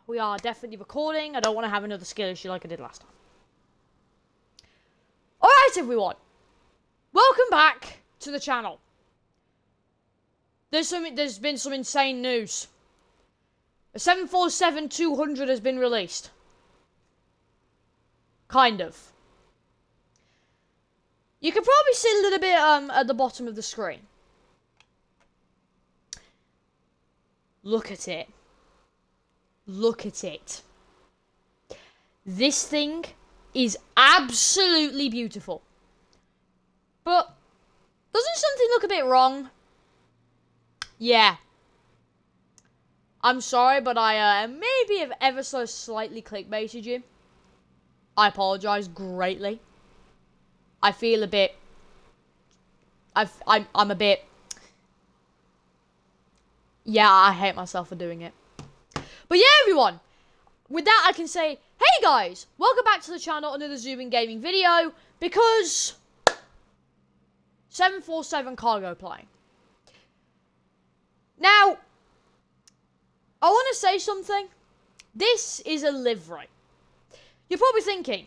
We are definitely recording. I don't want to have another skill issue like I did last time. Alright, everyone. Welcome back to the channel. There's been some insane news. A 747-200 has been released. Kind of. You can probably see a little bit at the bottom of the screen. Look at it. Look at it. This thing is absolutely beautiful. But doesn't something look a bit wrong? Yeah. I'm sorry, but I maybe have ever so slightly clickbaited you. I apologize greatly. I feel a bit... I'm a bit... Yeah, I hate myself for doing it. But yeah, everyone. With that, I can say, hey guys, welcome back to the channel, another Zuben gaming video, because 747 cargo plane. Now, I want to say something. This is a livery. You're probably thinking,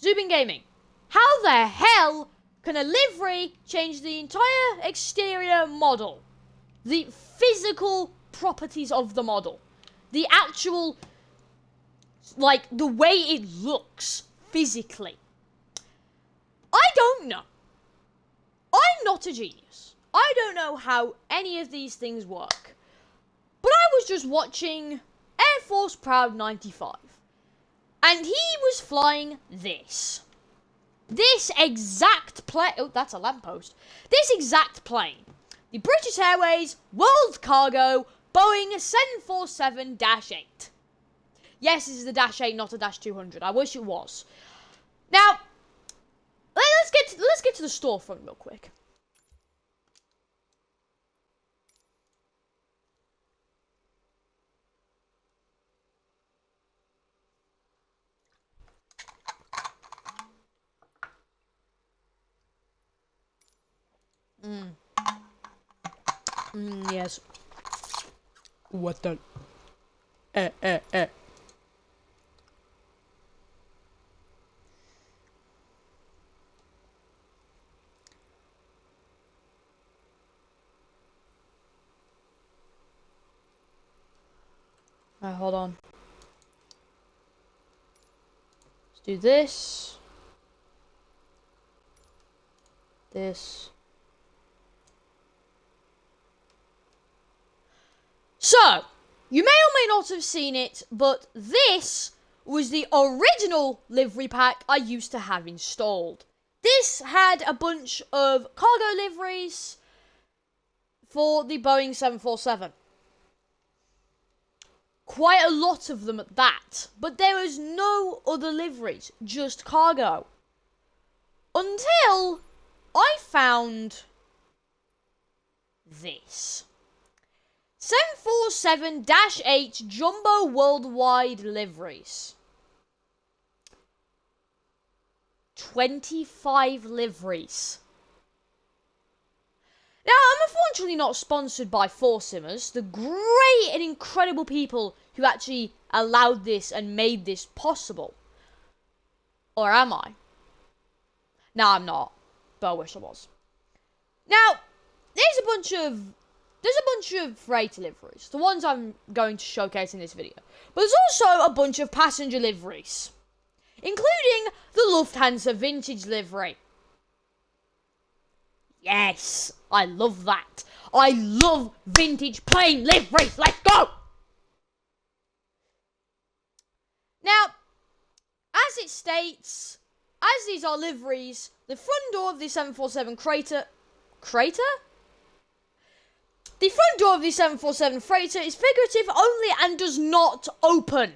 Zuben Gaming, how the hell can a livery change the entire exterior model? The physical properties of the model. The actual, like, the way it looks physically. I don't know. I'm not a genius. I don't know how any of these things work. But I was just watching Air Force Proud 95. And he was flying this. This exact plane. Oh, that's a lamppost. This exact plane. The British Airways World Cargo Boeing 747-8. Yes, this is the Dash 8, not a Dash 200. I wish it was. Now, let's get to the storefront real quick. Yes. What the? Alright, hold on. Let's do this. This. So, you may or may not have seen it, but this was the original livery pack I used to have installed. This had a bunch of cargo liveries for the Boeing 747. Quite a lot of them at that, but there was no other liveries, just cargo. Until I found this. 747-8 Jumbo Worldwide liveries. 25 liveries. Now, I'm unfortunately not sponsored by Forsimmers, the great and incredible people who actually allowed this and made this possible. Or am I? No, I'm not, but I wish I was. Now, there's a bunch of freight liveries, the ones I'm going to showcase in this video. But there's also a bunch of passenger liveries, including the Lufthansa vintage livery. Yes, I love that. I love vintage plane liveries. Let's go! Now, as it states, as these are liveries, the front door of the 747 Crater? The front door of the 747 Freighter is figurative only and does not open.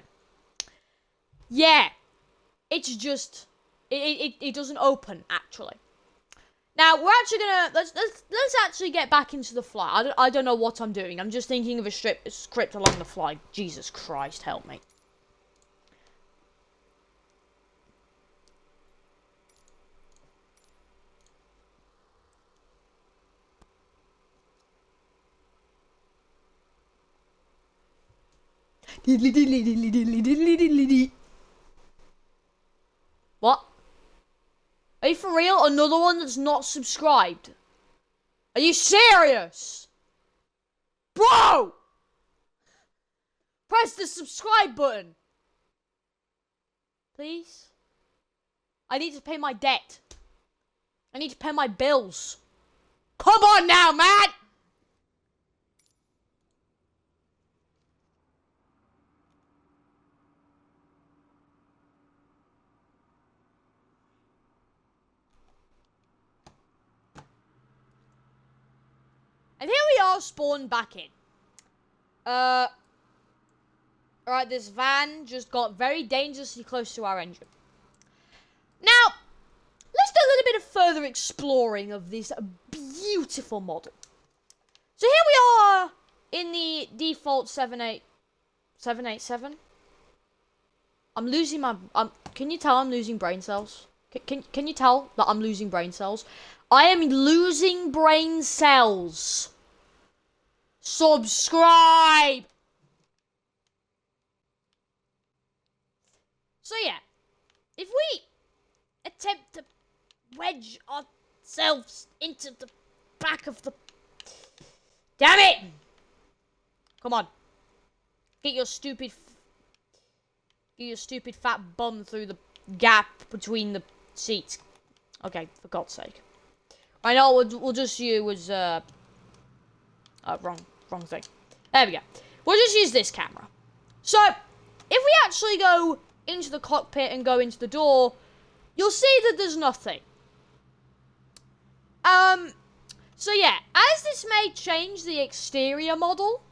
Yeah, it's just, it doesn't open, actually. Now, we're actually gonna, let's actually get back into the flight. I don't know what I'm doing. I'm just thinking of a script along the fly. Jesus Christ, help me. What? Are you for real? Another one that's not subscribed? Are you serious? Bro! Press the subscribe button. Please? I need to pay my debt. I need to pay my bills. Come on now, man! And here we are, spawned back in. Alright, this van just got very dangerously close to our engine. Now, let's do a little bit of further exploring of this beautiful model. So here we are in the default 787. I'm losing my... can you tell I'm losing brain cells? Can you tell that I'm losing brain cells? I am losing brain cells. Subscribe! So yeah, if we attempt to wedge ourselves into the back of the... Damn it! Come on. Get your stupid fat bum through the gap between the seats. Okay, for God's sake. I know we'll just use wrong thing. There we go. We'll just use this camera. So, if we actually go into the cockpit and go into the door, you'll see that there's nothing. So yeah, as this may change the exterior model,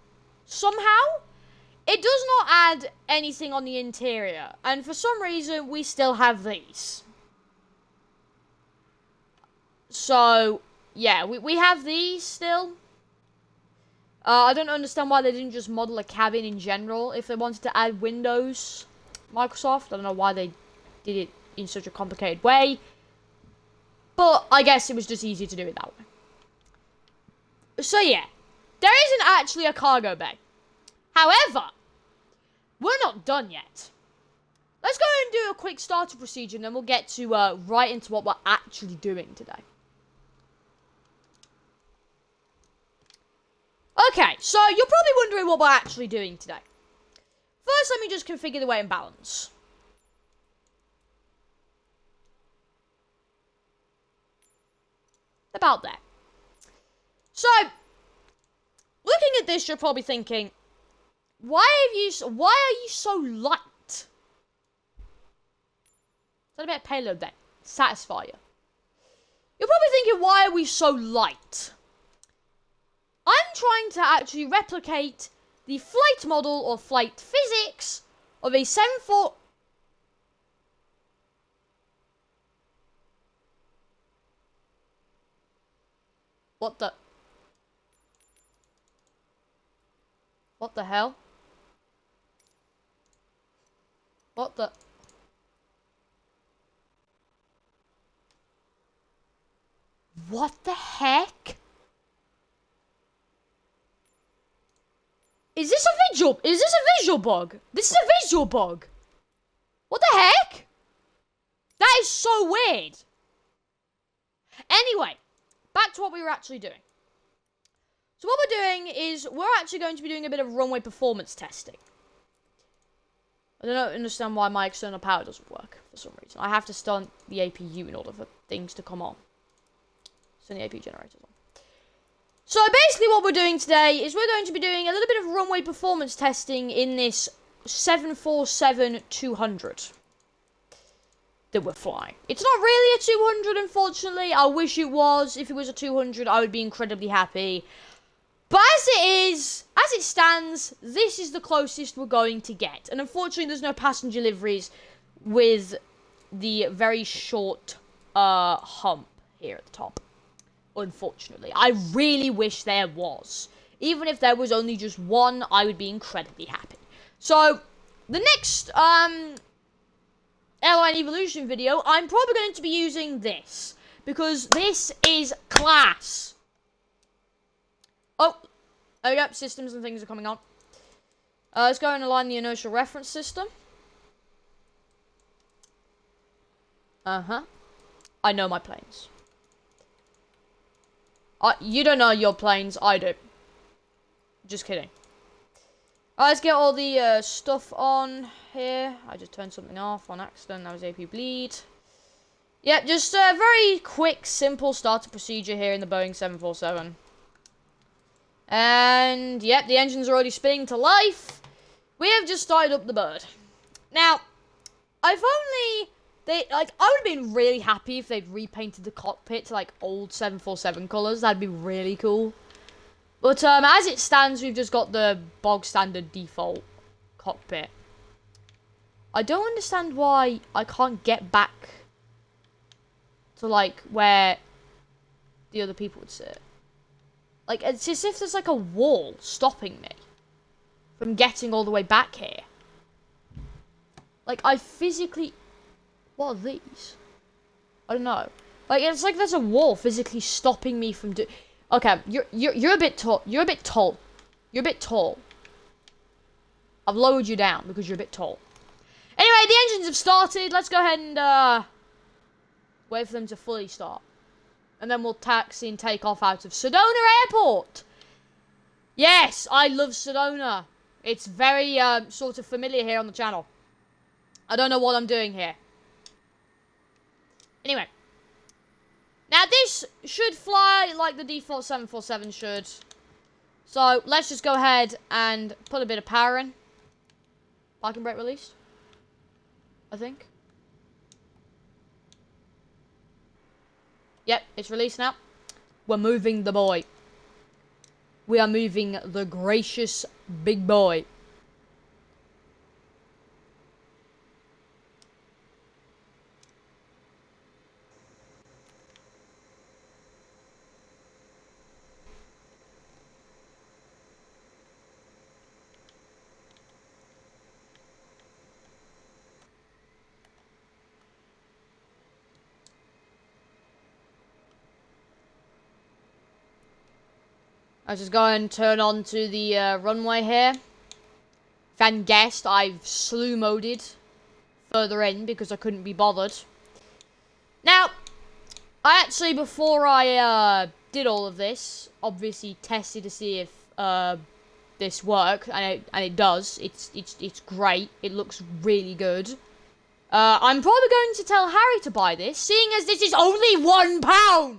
somehow, it does not add anything on the interior. And for some reason, we still have these. So, yeah, we have these still. I don't understand why they didn't just model a cabin in general. If they wanted to add windows, Microsoft, I don't know why they did it in such a complicated way. But I guess it was just easier to do it that way. So yeah, there isn't actually a cargo bay. However, we're not done yet. Let's go and do a quick starter procedure and then we'll get to right into what we're actually doing today. Okay, so you're probably wondering what we're actually doing today. First, let me just configure the weight and balance. About there. So, looking at this, you're probably thinking, why are you so light? Is that a bit of payload there? Satisfy you. You're probably thinking, why are we so light? I'm trying to actually replicate the flight model or flight physics of a 747... What the... What the hell? What the... What the heck? Is this a visual bug? This is a visual bug. What the heck? That is so weird. Anyway, back to what we were actually doing. So what we're doing is we're actually going to be doing a bit of runway performance testing. I don't understand why my external power doesn't work for some reason. I have to stunt the APU in order for things to come on. So the APU generator's on. So basically what we're doing today is we're going to be doing a little bit of runway performance testing in this 747-200 that we're flying. It's not really a 200, unfortunately. I wish it was. If it was a 200, I would be incredibly happy. But as it stands, this is the closest we're going to get. And unfortunately, there's no passenger liveries with the very short hump here at the top. Unfortunately. I really wish there was. Even if there was only just one, I would be incredibly happy. So, the next Airline Evolution video, I'm probably going to be using this. Because this is class. Oh, there we go. Systems and things are coming on. Let's go and align the inertial reference system. I know my planes. You don't know your planes, I do. Just kidding. Alright, let's get all the stuff on here. I just turned something off on accident. That was AP bleed. Yep, just a very quick, simple starter procedure here in the Boeing 747. And, yep, the engine's already spinning to life. We have just started up the bird. Now, I would have been really happy if they'd repainted the cockpit to, like, old 747 colours. That'd be really cool. But, as it stands, we've just got the bog standard default cockpit. I don't understand why I can't get back to, like, where the other people would sit. Like, it's as if there's, like, a wall stopping me from getting all the way back here. Like, I physically... What are these? I don't know. Like, it's like there's a wall physically stopping me from doing... Okay, you're a bit tall. You're a bit tall. You're a bit tall. I've lowered you down because you're a bit tall. Anyway, the engines have started. Let's go ahead and wait for them to fully start. And then we'll taxi and take off out of Sedona Airport. Yes, I love Sedona. It's very sort of familiar here on the channel. I don't know what I'm doing here. Anyway. Now, this should fly like the default 747 should. So, let's just go ahead and put a bit of power in. Parking brake released. I think. Yep, it's released now. We're moving the boy. We are moving the gracious big boy. I'll just go and turn on to the runway here. If you hadn't guessed, I've slew moded further in because I couldn't be bothered. Now, I actually, before I did all of this, obviously tested to see if this worked, and it does. It's great. It looks really good. I'm probably going to tell Harry to buy this, seeing as this is only £1.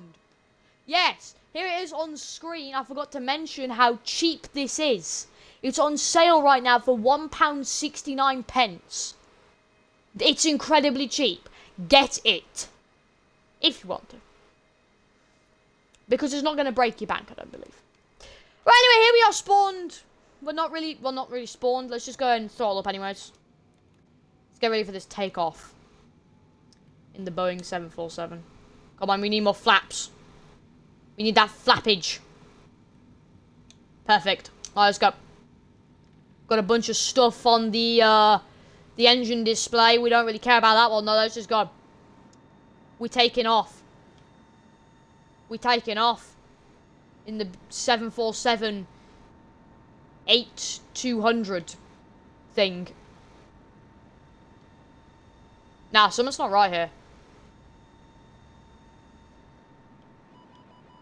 Yes. Here it is on screen. I forgot to mention how cheap this is. It's on sale right now for £1.69. It's incredibly cheap. Get it. If you want to. Because it's not going to break your bank, I don't believe. Right, anyway, here we are spawned. We're not really spawned. Let's just go ahead and throttle up anyways. Let's get ready for this takeoff. In the Boeing 747. Come on, we need more flaps. We need that flappage. Perfect. Alright, let's go. Got a bunch of stuff on the engine display. We don't really care about that one. No, let's just go. We're taking off. We're taking off. In the 747 8200 thing. Nah, something's not right here.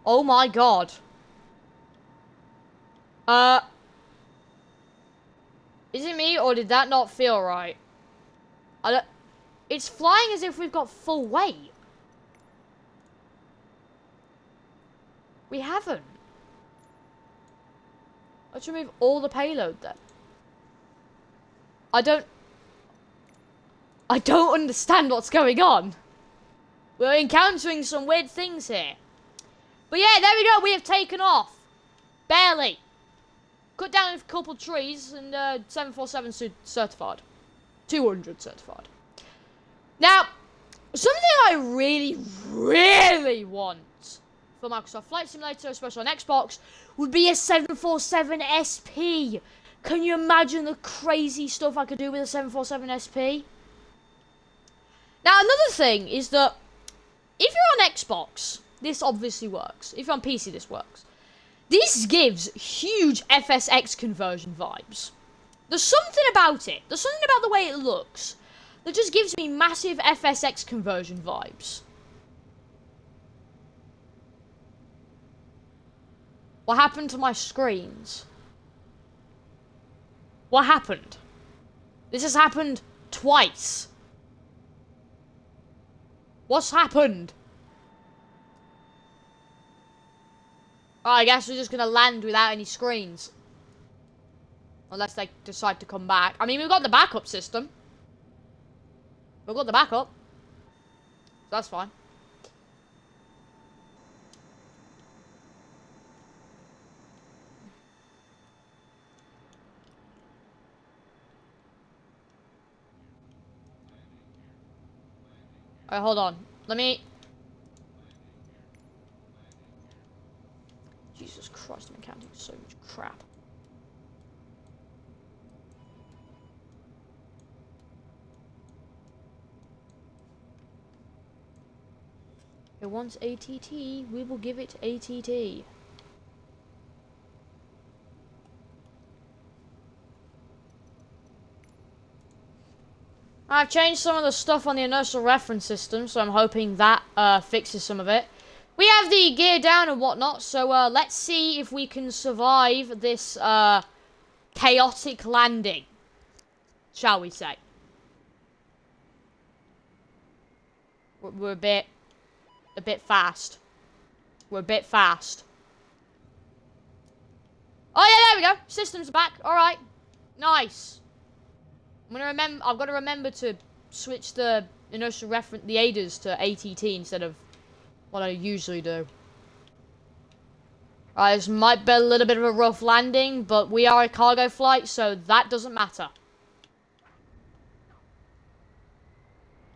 Oh my god. Is it me, or did that not feel right? It's flying as if we've got full weight. We haven't. Let's remove all the payload then. I don't understand what's going on. We're encountering some weird things here. But yeah, there we go. We have taken off. Barely. Cut down a couple trees and 747 certified. 200 certified. Now, something I really, really want for Microsoft Flight Simulator, especially on Xbox, would be a 747 SP. Can you imagine the crazy stuff I could do with a 747 SP? Now, another thing is that if you're on Xbox, this obviously works. If you're on PC, this works. This gives huge FSX conversion vibes. There's something about it. There's something about the way it looks that just gives me massive FSX conversion vibes. What happened to my screens? What happened? This has happened twice. What's happened? Oh, I guess we're just gonna land without any screens. Unless they decide to come back. I mean, we've got the backup system. We've got the backup. So that's fine. Alright, hold on. Let me... Jesus Christ, I'm encountering so much crap. It wants ATT, we will give it ATT. I've changed some of the stuff on the inertial reference system, so I'm hoping that fixes some of it. We have the gear down and whatnot, so let's see if we can survive this chaotic landing, shall we say. We're a bit fast. We're a bit fast. Oh yeah, there we go. Systems are back. All right, nice. I've got to remember to switch the inertial reference, the ADAS to ATT instead of what I usually do. Alright, this might be a little bit of a rough landing, but we are a cargo flight, so that doesn't matter.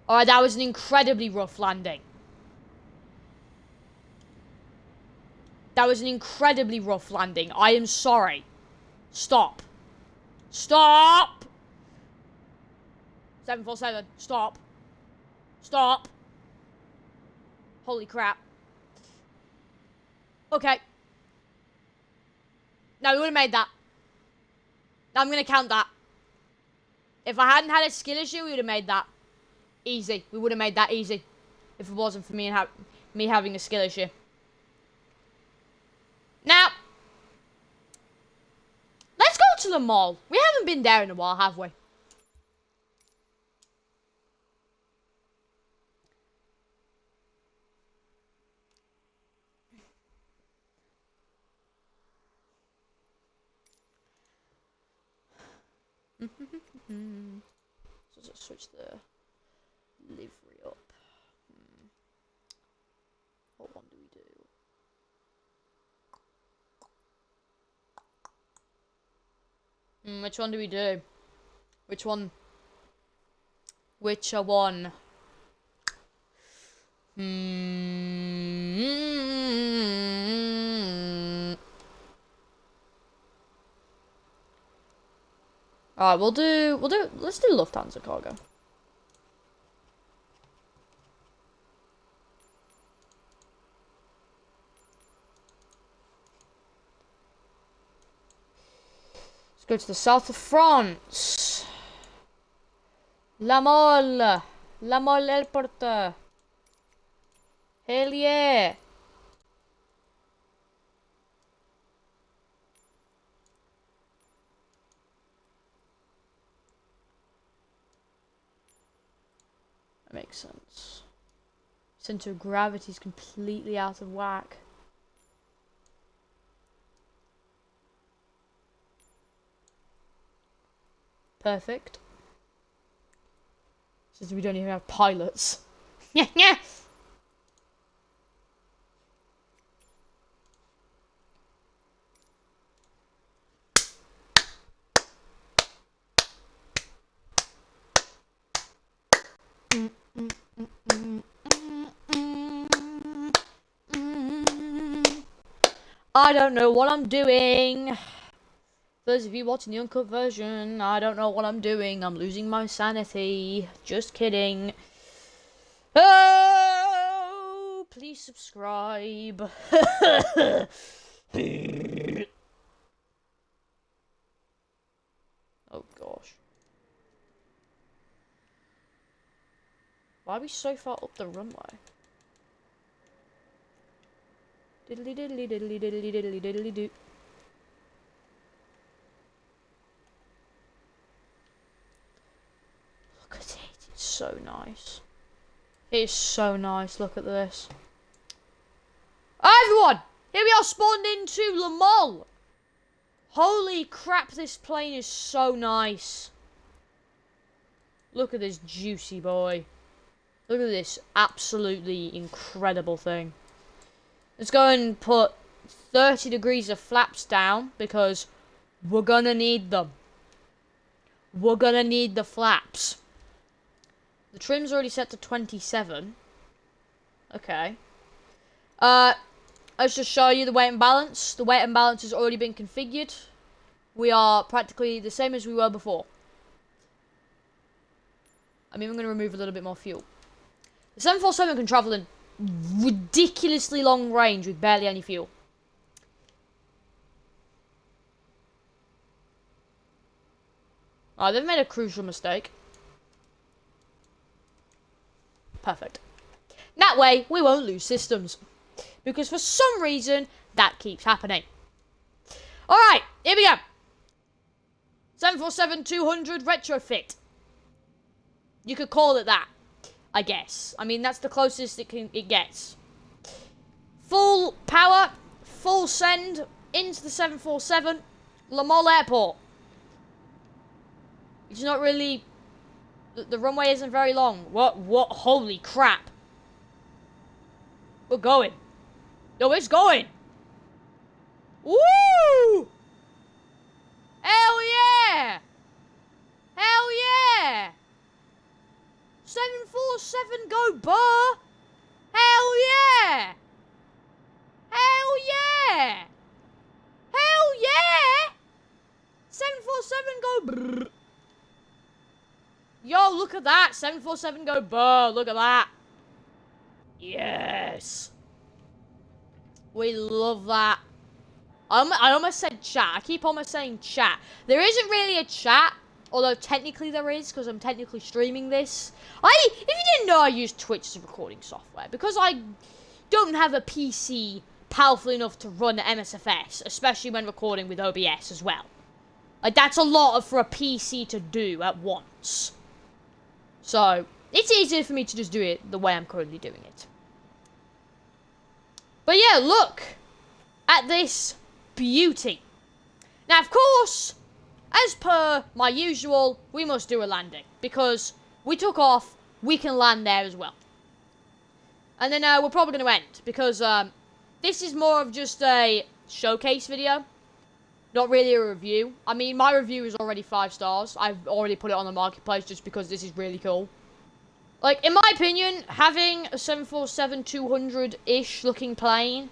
Alright, that was an incredibly rough landing. That was an incredibly rough landing. I am sorry. Stop. Stop! 747, stop. Stop. Holy crap. Okay. No, we would have made that. I'm going to count that. If I hadn't had a skill issue, we would have made that. Easy. We would have made that easy. If it wasn't for me and me having a skill issue. Now, let's go to the mall. We haven't been there in a while, have we? So let's switch the livery up. What one do we do? Which one do we do? Which one? Which one? Alright, let's do Lufthansa cargo. Let's go to the south of France. La Mole Airport. Hell yeah. That makes sense. Center of gravity is completely out of whack. Perfect. Since we don't even have pilots. Yeah, yeah. I don't know what I'm doing. Those of you watching the uncut version, I don't know what I'm doing. I'm losing my sanity. Just kidding. Oh, please subscribe. Oh Why are we so far up the runway? Diddly diddly diddly diddly diddly diddly doo. Look at it. It's so nice. It is so nice. Look at this. Hi everyone! Here we are spawned into Le Mans. Holy crap, this plane is so nice. Look at this juicy boy. Look at this absolutely incredible thing. Let's go and put 30 degrees of flaps down because we're gonna need them. We're gonna need the flaps. The trim's already set to 27. Okay. Let's just show you the weight and balance. The weight and balance has already been configured. We are practically the same as we were before. I mean, we're going to remove a little bit more fuel. The 747 can travel in ridiculously long range with barely any fuel. Alright, they've made a crucial mistake. Perfect. That way, we won't lose systems. Because for some reason, that keeps happening. Alright, here we go. 747-200 retrofit. You could call it that, I guess. I mean, that's the closest it gets. Full power, full send into the 747, Le Mans Airport. It's not really... The runway isn't very long. What? Holy crap. We're going. No, it's going. Woo! Hell yeah! Hell yeah! 747 go burr! Hell yeah! Hell yeah! Hell yeah! 747 go brrr. Yo, look at that! 747 go burr, look at that! Yes! We love that. I almost said chat. I keep almost saying chat. There isn't really a chat, although technically there is, because I'm technically streaming this. If you didn't know, I use Twitch as a recording software, because I don't have a PC powerful enough to run MSFS, especially when recording with OBS as well. Like, that's a lot for a PC to do at once. So, it's easier for me to just do it the way I'm currently doing it. But yeah, look at this beauty. Now, of course, as per my usual, we must do a landing. Because we took off, we can land there as well. And then we're probably going to end. Because this is more of just a showcase video. Not really a review. I mean, my review is already 5 stars. I've already put it on the marketplace just because this is really cool. Like, in my opinion, having a 747-200-ish looking plane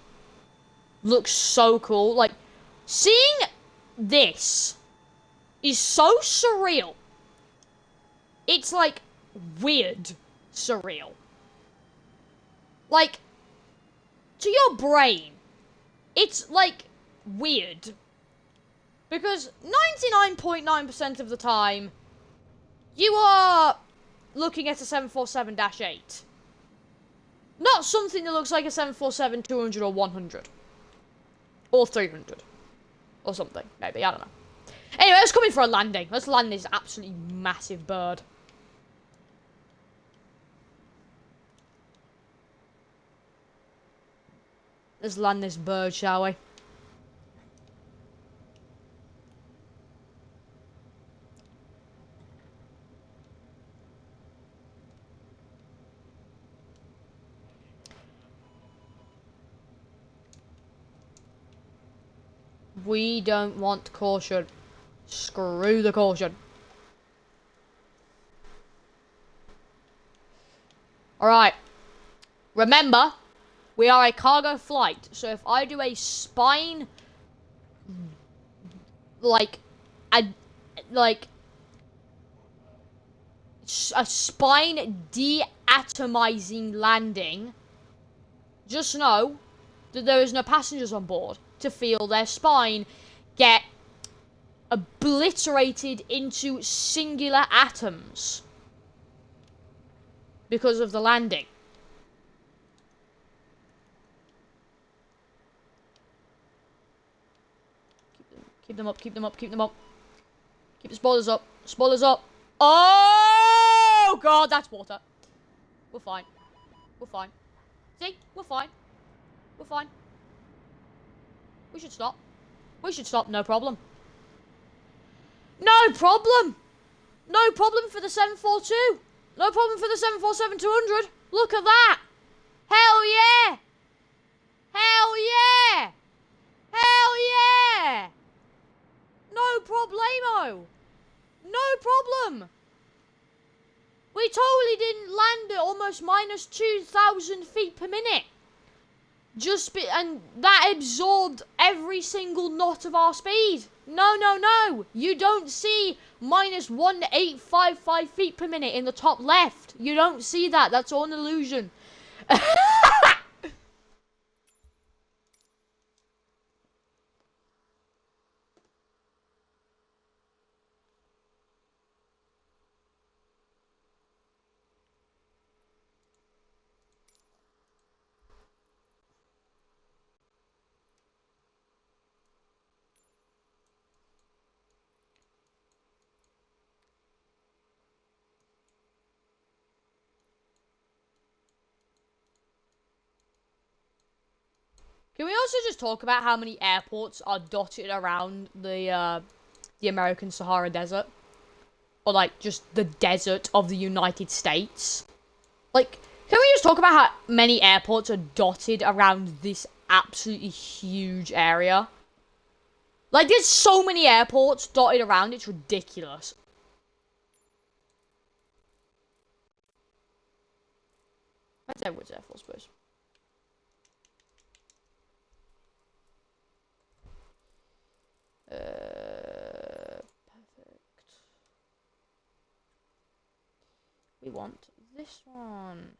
looks so cool. Like, seeing this is so surreal. It's, like, weird surreal. Like, to your brain, it's, like, weird. Because 99.9% of the time, you are looking at a 747-8. Not something that looks like a 747-200 or 100. Or 300. Or something, maybe, I don't know. Anyway, let's come in for a landing. Let's land this absolutely massive bird. Let's land this bird, shall we? We don't want caution. Screw the caution. Alright. Remember, we are a cargo flight. So if I do a spine... a spine deatomizing landing, just know that there is no passengers on board to feel their spine get obliterated into singular atoms. because of the landing. Keep them up, keep them up, keep them up. Keep the spoilers up. Spoilers up. Oh, God, that's water. We're fine. We're fine. See? We're fine. We're fine. We should stop. We should stop, no problem. No problem! No problem for the 742. No problem for the 747-200. Look at that! Hell yeah! Hell yeah! Hell yeah! No problemo! No problem! We totally didn't land at almost minus 2,000 feet per minute. And that absorbed every single knot of our speed. No, no, no. You don't see minus 1,855 feet per minute in the top left. You don't see that. That's all an illusion. Can we also just talk about how many airports are dotted around the American Sahara Desert? Or, like, just the desert of the United States? Like, can we just talk about how many airports are dotted around this absolutely huge area? Like, there's so many airports dotted around, it's ridiculous. That's Edwards Air Force Base. Perfect. We want this one.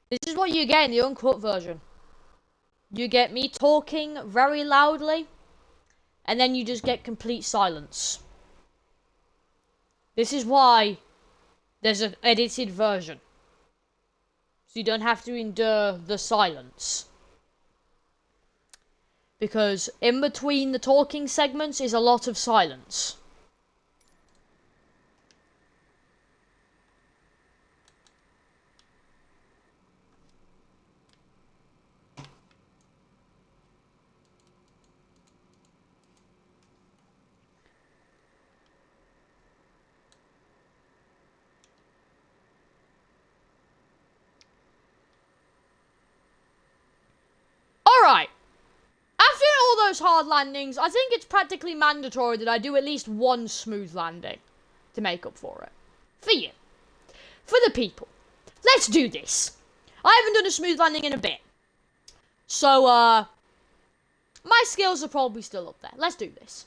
This is what you get in the uncut version. You get me talking very loudly, and then you just get complete silence. This is why there's an edited version. So you don't have to endure the silence. Because in between the talking segments is a lot of silence. Alright. After all those hard landings, I think it's practically mandatory that I do at least one smooth landing to make up for it. For you. For the people. Let's do this. I haven't done a smooth landing in a bit. So, my skills are probably still up there. Let's do this.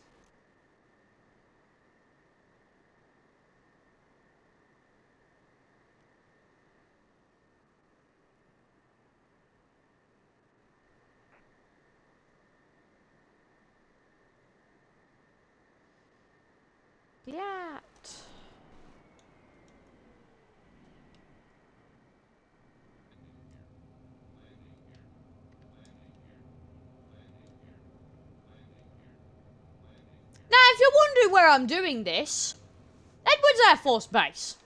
Yeah. Now, if you're wondering where I'm doing this, Edwards Air Force Base.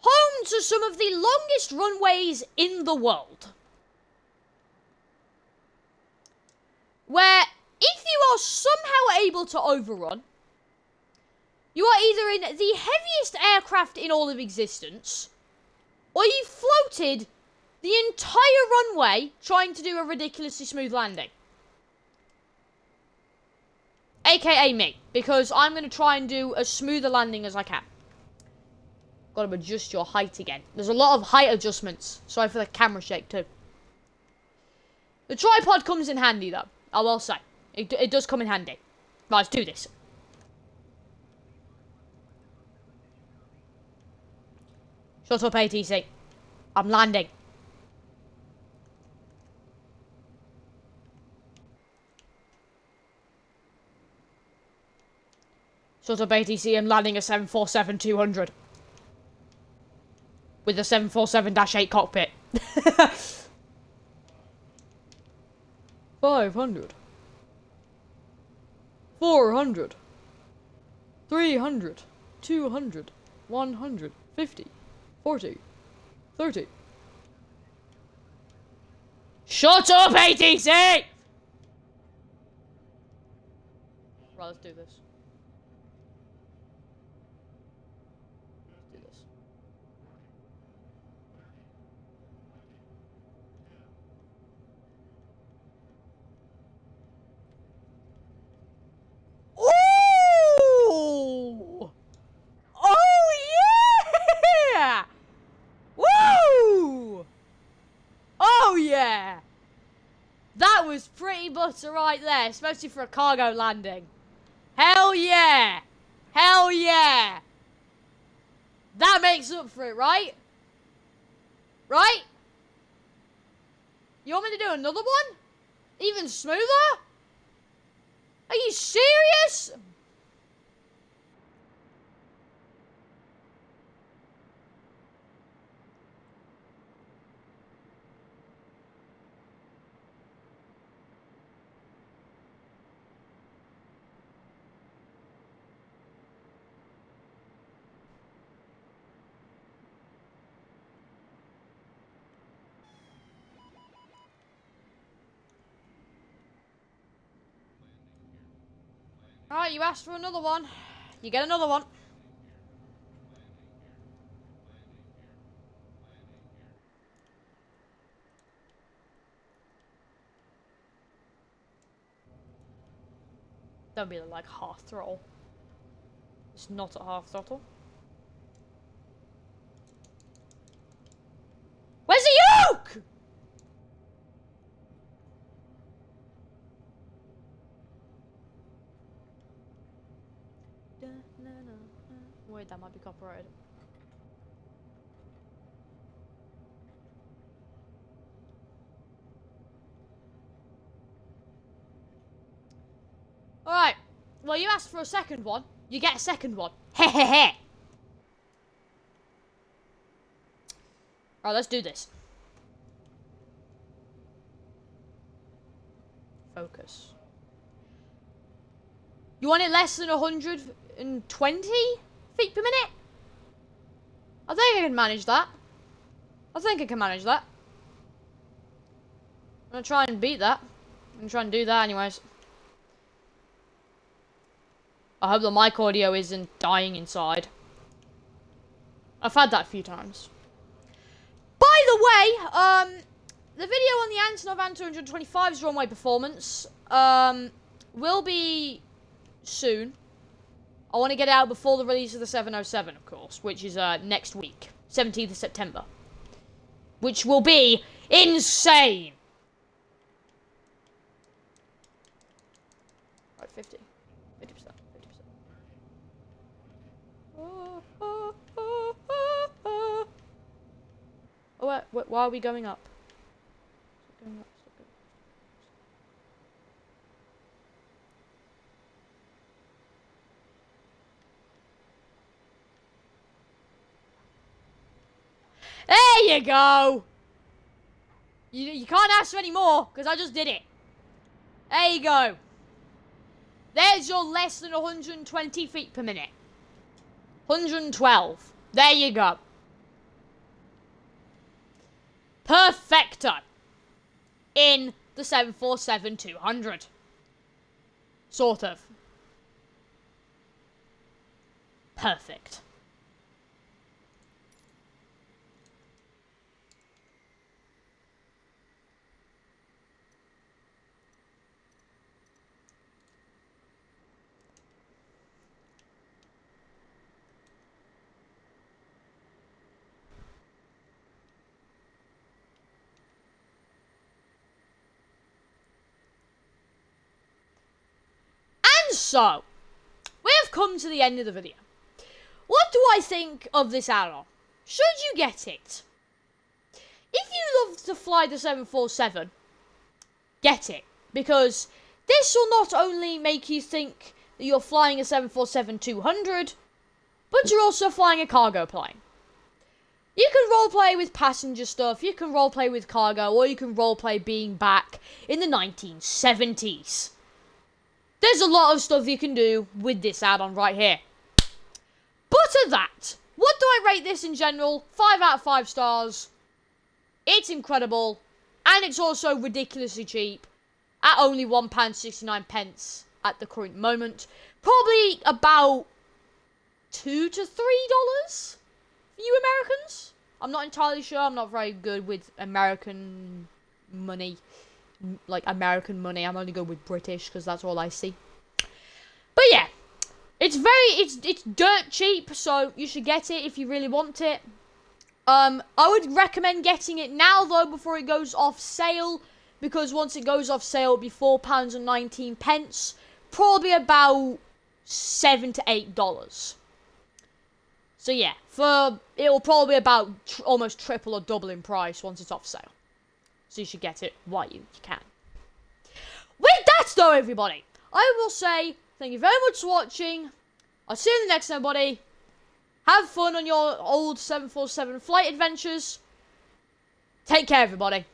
Home to some of the longest runways in the world. Where, if you are somehow able to overrun, you are either in the heaviest aircraft in all of existence, or you floated the entire runway trying to do a ridiculously smooth landing. AKA me, because I'm going to try and do as smooth a landing as I can. Got to adjust your height again. There's a lot of height adjustments. Sorry for the camera shake too. The tripod comes in handy though, I will say. It does come in handy. Right, let's do this. Shut up, ATC. I'm landing. Shut up, ATC. I'm landing a 747-200. With a 747-8 cockpit. 500. 400. 300. 200. 150. 40. 30. Shut up, ATC! Right, let's do this. Let's do this. Ooh! Oh, yeah! Woo! Oh, yeah! That was pretty butter right there, especially for a cargo landing. Hell yeah! Hell yeah! That makes up for it, right? Right? You want me to do another one? Even smoother? Are you serious? Alright, you asked for another one. You get another one. Don't be like half throttle. It's not at half throttle. Where's the yoke? Wait, that might be copyrighted. Alright. Well, you asked for a second one. You get a second one. Hehehe. Alright, let's do this. Focus. You want it less than 120 feet per minute? I think I can manage that. I'm gonna try and beat that. I'm gonna try and do that anyways. I hope the mic audio isn't dying inside. I've had that a few times. By the way, the video on the Antonov An 225's runway performance will be soon. I want to get it out before the release of the 707, of course, which is next week, 17th of September. Which will be insane! Right, 50. 50%. 50%. Oh, wait, why are we going up? Going up. There you go! You can't ask for any more, because I just did it. There you go. There's your less than 120 feet per minute. 112. There you go. Perfecto. In the 747-200. Sort of. Perfect. so, we have come to the end of the video. What do I think of this add-on? Should you get it? If you love to fly the 747, get it. Because this will not only make you think that you're flying a 747-200, but you're also flying a cargo plane. You can roleplay with passenger stuff, you can roleplay with cargo, or you can roleplay being back in the 1970s. There's a lot of stuff you can do with this add-on right here. But at that, what do I rate this in general? 5 out of 5 stars. It's incredible, and it's also ridiculously cheap, at only £1.69 at the current moment. Probably about $2 to $3 for you Americans. I'm not entirely sure. I'm not very good with American money. Like American money. I'm only good with British because that's all I see. But yeah, it's dirt cheap, so you should get it if you really want it. I would recommend getting it now though before it goes off sale, because once it goes off sale it'll be £4.19, probably about $7 to $8. So yeah, it'll probably about almost triple or double in price once it's off sale. So you should get it while you can. With that though, everybody, I will say thank you very much for watching. I'll see you in the next one, buddy. Have fun on your old 747 flight adventures. Take care, everybody.